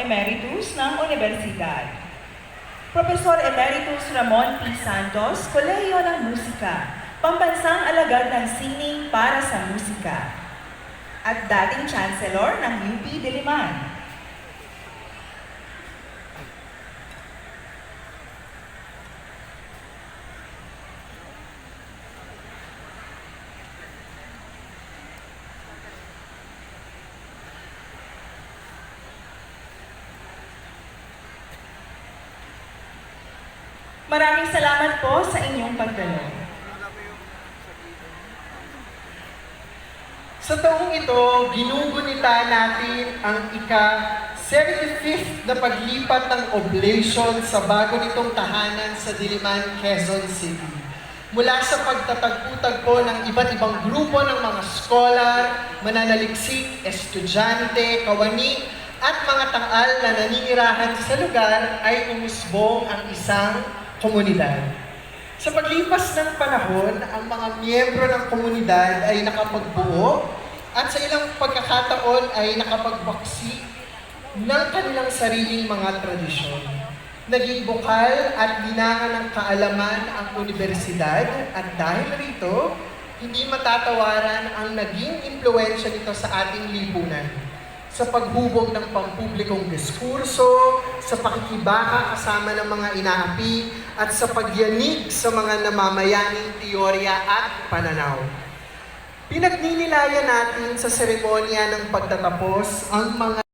Emeritus ng Universidad. Profesor Emeritus Ramon P. Santos, Kolehiyo ng Musika, Pambansang Alagad ng Sining para sa Musika, at dating Chancellor ng UP Diliman. Maraming salamat po sa inyong pagdalo. Sa taong ito, ginugunita natin ang ika-75th na paglipat ng oblation sa bago nitong tahanan sa Diliman, Quezon City. Mula sa pagtatagpo-tagpo ng iba't ibang grupo ng mga scholar, mananaliksik, estudyante, kawani, at mga tangal na naninirahan sa lugar ay umusbong ang isang komunidad. Sa paglipas ng panahon, ang mga miyembro ng komunidad ay nakapagbuo at sa ilang pagkakataon ay nakapagbaksi ng kanilang sariling mga tradisyon. Naging bukal at linangan ng kaalaman ang universidad at dahil rito, hindi matatawaran ang naging impluwensya nito sa ating lipunan. Sa paghubog ng pampublikong diskurso, sa pakikibaka kasama ng mga inaapi, at sa pagyanig sa mga namamayaning teorya at pananaw. Pinagninilayan natin sa seremonya ng pagtatapos ang mga